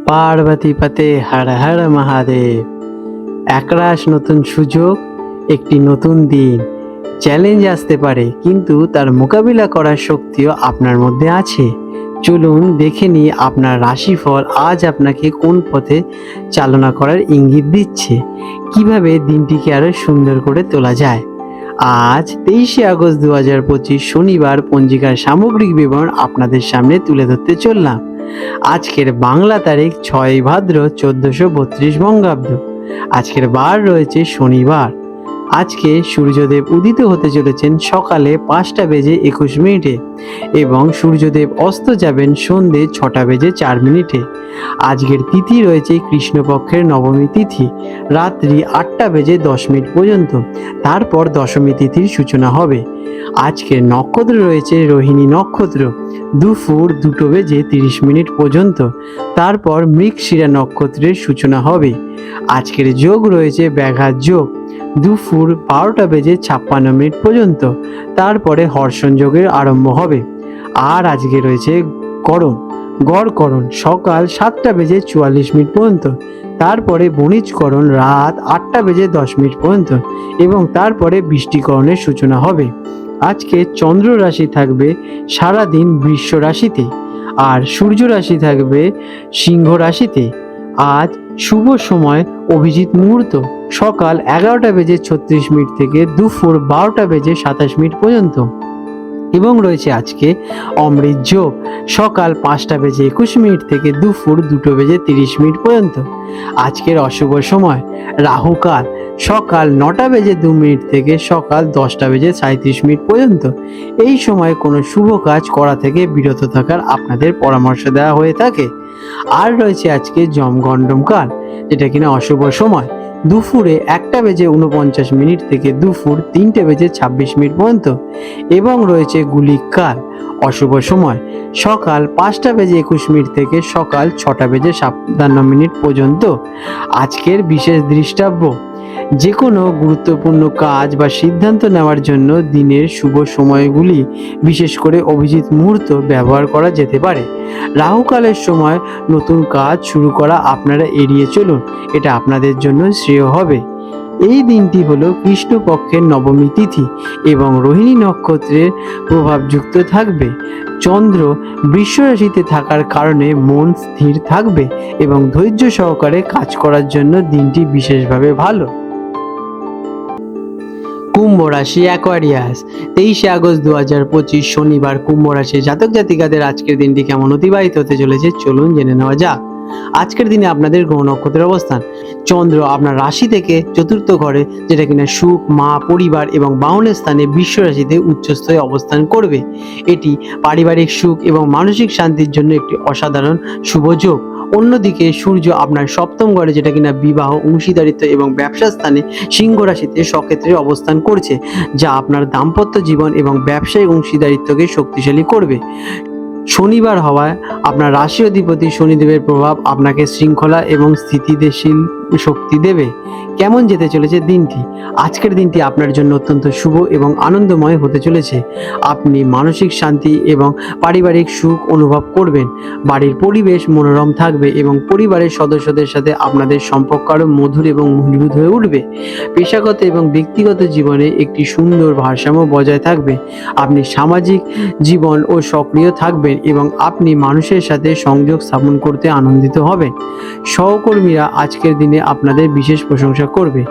পার্বতী পতে হর হর মহাদেব। একরাশ নতুন সুযোগ, একটি নতুন দিন। চ্যালেঞ্জ আসতে পারে, কিন্তু তার মোকাবিলা করার শক্তিও আপনার মধ্যে আছে। চলুন দেখে নিই আপনার রাশিফল আজ আপনাকে কোন পথে চালনা করার ইঙ্গিত দিচ্ছে, কিভাবে দিনটিকে আরো সুন্দর করে তোলা যায়। আজ 23শে আগস্ট 2025 শনিবার পঞ্জিকার সামগ্রিক বিবরণ আপনাদের সামনে তুলে ধরতে চললাম। আজকের বাংলা তারিখ 6 ভাদ্র 1432 বঙ্গাব্দ। আজকের বার রয়েছে শনিবার। আজকে সূর্যদেব উদিত হতে চলেছেন সকালে 5টা বেজে 21 মিনিটে এবং সূর্যদেব অস্ত যাবেন সন্ধে 6টা বেজে 4 মিনিটে। আজকের তিথি রয়েছে কৃষ্ণপক্ষের নবমী তিথি, রাত্রি 8টা বেজে 10 মিনিট পর্যন্ত। তারপর দশমী তিথির সূচনা হবে। আজকের নক্ষত্র রয়েছে রোহিণী নক্ষত্র, দুপুর 2টো বেজে 30 মিনিট পর্যন্ত। তারপর মৃগশিরা নক্ষত্রের সূচনা হবে। আজকের যোগ রয়েছে ব্যাঘাত যোগ, দুপুর 12টা বেজে 56 মিনিট পর্যন্ত। তারপরে হর্ষণ যোগের আরম্ভ হবে। আর আজকে রয়েছে করণ, গড়করণ সকাল 7টা বেজে 44 মিনিট পর্যন্ত। তারপরে বণিজকরণ রাত 8টা বেজে 10 মিনিট পর্যন্ত এবং তারপরে বৃষ্টিকরণের সূচনা হবে। আজকে চন্দ্র রাশি থাকবে সারাদিন বৃষ রাশিতে, আর সূর্য রাশি থাকবে সিংহ রাশিতে। আজ শুভ সময় অভিজিৎ মুহূর্ত সকাল 11টা বেজে 36 মিনিট থেকে দুপুর 12টা বেজে 27 মিনিট পর্যন্ত এবং রয়েছে আজকে অমৃত যোগ সকাল 5টা বেজে 21 মিনিট থেকে দুপুর 2টো বেজে 30 মিনিট পর্যন্ত। আজকের অশুভ সময় রাহুকাল সকাল 9টা বেজে 2 মিনিট থেকে সকাল 10টা বেজে 37 মিনিট পর্যন্ত। এই সময় কোনো শুভ কাজ করা থেকে বিরত থাকার আপনাদের পরামর্শ দেওয়া হয়ে থাকে। আর রয়েছে আজকে যমগণ্ডম কাল, যেটা কিনা অশুভ সময় দুপুরে 1টা বেজে 49 মিনিট থেকে দুপুর 3টে বেজে 26 মিনিট পর্যন্ত এবং রয়েছে গুলিক কাল, অশুভ সময় সকাল 5টা বেজে 21 মিনিট থেকে সকাল 6টা বেজে 57 মিনিট পর্যন্ত। আজকের বিশেষ দৃষ্টাব্য, যে কোনো গুরুত্বপূর্ণ কাজ বা সিদ্ধান্ত নেওয়ার জন্য দিনের শুভ সময়গুলি বিশেষ করে অভিজিৎ মুহূর্ত ব্যবহার করা যেতে পারে। রাহুকালের সময় নতুন কাজ শুরু করা আপনারা এড়িয়ে চলুন, এটা আপনাদের জন্য শ্রেয় হবে। এই দিনটি হলো কৃষ্ণপক্ষের নবমী তিথি এবং রোহিণী নক্ষত্রের প্রভাবযুক্ত থাকবে। চন্দ্র বৃষ রাশিতে থাকার কারণে মন স্থির থাকবে এবং ধৈর্য সহকারে কাজ করার জন্য দিনটি বিশেষভাবে ভালো। কুম্ভ রাশি অ্যাকোয়ারিয়াস, 23শে আগস্ট 2025 শনিবার কুম্ভ রাশি জাতক জাতিকাদের আজকের দিনটি কেমন অতিবাহিত হতে চলেছে চলুন জেনে নেওয়া যাক। আজকের দিনে আপনাদের গ্রহ নক্ষত্রের অবস্থান, চন্দ্র আপনার রাশি থেকে চতুর্থ ঘরে, যেটা কিনা সুখ, মা, পরিবার এবং বাহনের স্থানে বৃষ রাশিতে উচ্চস্থয়ে অবস্থান করবে। এটি পারিবারিক সুখ এবং মানসিক শান্তির জন্য একটি অসাধারণ শুভ যোগ। অন্যদিকে সূর্য আপনার সপ্তম ঘরে, যেটা কিনা বিবাহ, অংশীদারিত্ব এবং ব্যবসা স্থানে সিংহ রাশিতে স্বক্ষেত্রে অবস্থান করছে, যা আপনার দাম্পত্য জীবন এবং ব্যবসায়িক অংশীদারিত্বকে শক্তিশালী করবে। শনিবার হওয়ায় আপনার রাশি অধিপতি শনিদেবের প্রভাব আপনাকে শৃঙ্খলা এবং স্থিতিশীল শক্তি দেবে। কেমন যেতে চলেছে দিনটি? আজকের দিনটি আপনার জন্য অত্যন্ত শুভ এবং আনন্দময় হতে চলেছে। আপনি মানসিক শান্তি এবং পারিবারিক সুখ অনুভব করবেন। বাড়ির পরিবেশ মনোরম থাকবে এবং পরিবারের সদস্যদের সাথে আপনাদের সম্পর্ক আরও মধুর এবং মজবুত হয়ে উঠবে। পেশাগত এবং ব্যক্তিগত জীবনে একটি সুন্দর ভারসাম্য বজায় থাকবে। আপনি সামাজিক জীবন ও সক্রিয় থাকবেন এবং আপনি মানুষের সাথে সংযোগ স্থাপন করতে আনন্দিত হবেন। সহকর্মীরা আজকের দিনে আপনাদের বিশেষ প্রশংসা করবে।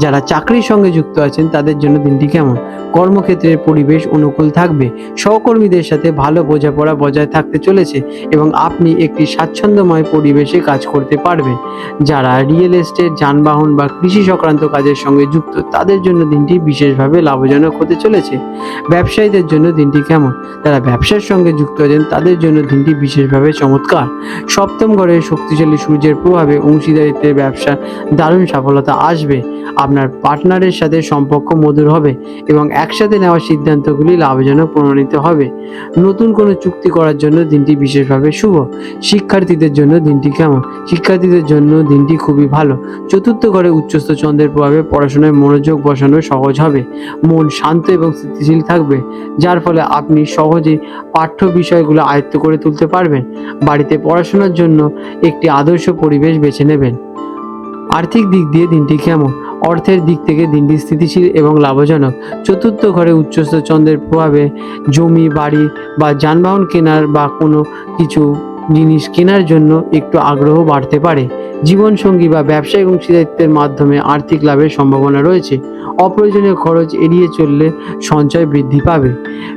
যারা চাকরির সঙ্গে যুক্ত আছেন তাদের জন্য দিনটি কেমন? কর্মক্ষেত্রের পরিবেশ অনুকূল থাকবে। সহকর্মীদের সাথে ভালো বোঝাপড়া বজায় থাকতে চলেছে এবং আপনি একটি স্বাচ্ছন্দ্যময় পরিবেশে কাজ করতে পারবেন। যারা রিয়েল এস্টেট, যানবাহন বা কৃষি সংক্রান্ত কাজের সঙ্গে যুক্ত তাদের জন্য দিনটি বিশেষভাবে লাভজনক হতে চলেছে। ব্যবসায়ীদের জন্য দিনটি কেমন? যারা ব্যবসার সঙ্গে যুক্ত আছেন তাদের জন্য দিনটি বিশেষভাবে চমৎকার। সপ্তম ঘরে শক্তিশালী সূর্যের প্রভাবে অংশীদারিত্বের ব্যবসা দারুণ সফলতা আসবে। আপনার পার্টনারের সাথে সম্পর্ক মধুর হবে এবং একসাথে নেওয়া সিদ্ধান্তগুলি লাভজনক প্রমাণিত হবে। নতুন কোনো চুক্তি করার জন্য দিনটি বিশেষভাবে শুভ। শিক্ষার্থীদের জন্য দিনটি কেমন? শিক্ষার্থীদের জন্য দিনটি খুবই ভালো। চতুর্থ ঘরে উচ্চস্থ চন্দ্রের প্রভাবে পড়াশোনায় মনোযোগ বসানো সহজ হবে। মন শান্ত এবং স্থিতিশীল থাকবে, যার ফলে আপনি সহজেই পাঠ্য বিষয়গুলো আয়ত্ত করে তুলতে পারবেন। বাড়িতে পড়াশোনার জন্য একটি আদর্শ পরিবেশ বেছে নেবেন। আর্থিক দিক দিয়ে দিনটি কেমন? অর্থের দিক থেকে দিনটি স্থিতিশীল এবং লাভজনক। চতুর্থ ঘরে উচ্চস্থ চন্দ্রের প্রভাবে জমি, বাড়ি বা যানবাহন কেনার বা কোনো কিছু জিনিস কেনার জন্য একটু আগ্রহ বাড়তে পারে। জীবনসঙ্গী বা ব্যবসায়িক অংশীদারিত্বের মাধ্যমে আর্থিক লাভের সম্ভাবনা রয়েছে। অপ্রয়োজনীয় খরচ এড়িয়ে চললে সঞ্চয় বৃদ্ধি পাবে।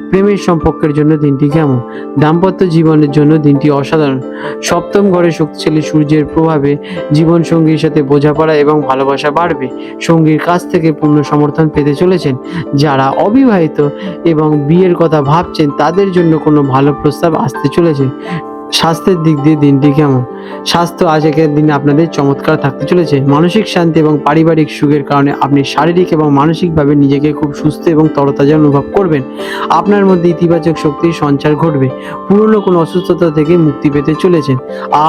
প্রেমের সম্পর্কের জন্য দিনটি কেমন? দাম্পত্য জীবনের জন্য দিনটি অসাধারণ। সপ্তম ঘরে শক্তিশালী সূর্যের প্রভাবে জীবনসঙ্গীর সাথে বোঝাপড়া এবং ভালোবাসা বাড়বে। সঙ্গীর কাছ থেকে পূর্ণ সমর্থন পেতে চলেছেন। যারা অবিবাহিত এবং বিয়ের কথা ভাবছেন তাদের জন্য কোনো ভালো প্রস্তাব আসতে চলেছে। স্বাস্থ্যের দিক দিয়ে দিনটি কেমন? স্বাস্থ্য আজকের দিনে আপনাদের চমৎকার থাকতে চলেছে। মানসিক শান্তি এবং পারিবারিক সুখের কারণে আপনি শারীরিক এবং মানসিকভাবে নিজেকে খুব সুস্থ এবং তরতাজা অনুভব করবেন। আপনার মধ্যে ইতিবাচক শক্তির সঞ্চার ঘটবে। পুরনো কোনো অসুস্থতা থেকে মুক্তি পেতে চলেছেন।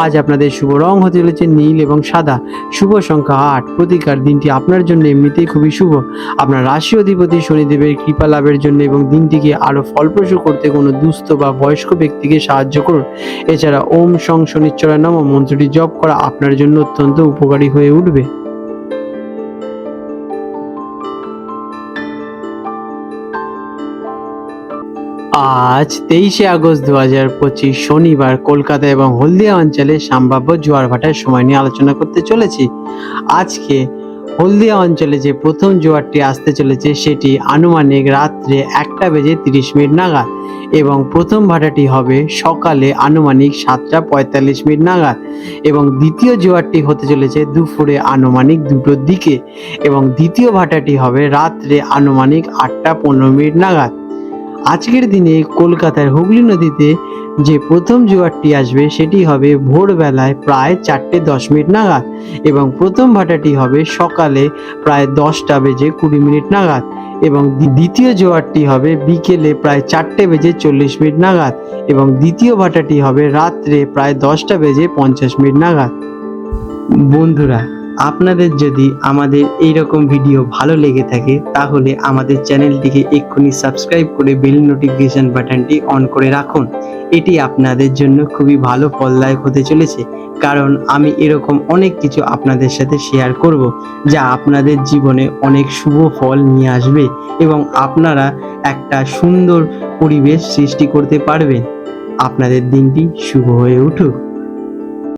আজ আপনাদের শুভ রং হতে চলেছে নীল এবং সাদা। শুভ সংখ্যা 8। প্রতিকার দিনটি আপনার জন্য এমনিতেই খুবই শুভ। আপনার রাশি অধিপতি শনিদেবের কৃপা লাভের জন্য এবং দিনটিকে আরও ফলপ্রসূ করতে কোনো দুস্থ বা বয়স্ক ব্যক্তিকে সাহায্য করুন। এছাড়া ওম শং শনিশ্চরায় নমঃ মন্ত্রটি জপ করা আপনার জন্য অত্যন্ত উপকারী হয়ে উঠবে। আজ 23শে আগস্ট 2025 শনিবার কলকাতা এবং হলদিয়া অঞ্চলে সম্ভাব্য জোয়ার ভাটার সময় নিয়ে আলোচনা করতে চলেছি। আজকে হলদিয়া অঞ্চলে যে প্রথম জোয়ারটি আসতে চলেছে সেটি আনুমানিক রাত্রে 1:30 নাগাদ এবং প্রথম ভাটাটি হবে সকালে আনুমানিক 7:45 নাগাদ এবং দ্বিতীয় জোয়ারটি হতে চলেছে দুপুরে আনুমানিক 2টোর দিকে এবং দ্বিতীয় ভাটাটি হবে রাত্রে আনুমানিক 8:15 নাগাদ। আজকের দিনে কলকাতার হুগলি নদীতে যে প্রথম জোয়ারটি আসবে সেটি হবে ভোরবেলায় প্রায় 4:10 নাগাদ এবং প্রথম ভাটাটি হবে সকালে প্রায় 10:20 নাগাদ এবং দ্বিতীয় জোয়ারটি হবে বিকেলে প্রায় 4:40 নাগাদ এবং দ্বিতীয় ভাটাটি হবে রাত্রে প্রায় 10:50 নাগাদ। বন্ধুরা, আপনাদের যদি আমাদের এইরকম ভিডিও ভালো লেগে থাকে তাহলে আমাদের চ্যানেলটিকে এক্ষুনি সাবস্ক্রাইব করে বেল নোটিফিকেশন বাটনটি অন করে রাখুন। এটি আপনাদের জন্য খুবই ভালো ফলদায়ক হতে চলেছে, কারণ আমি এরকম অনেক কিছু আপনাদের সাথে শেয়ার করব যা আপনাদের জীবনে অনেক শুভ ফল নিয়ে আসবে এবং আপনারা একটা সুন্দর পরিবেশ সৃষ্টি করতে পারবেন। আপনাদের দিনটি শুভ হয়ে উঠুক।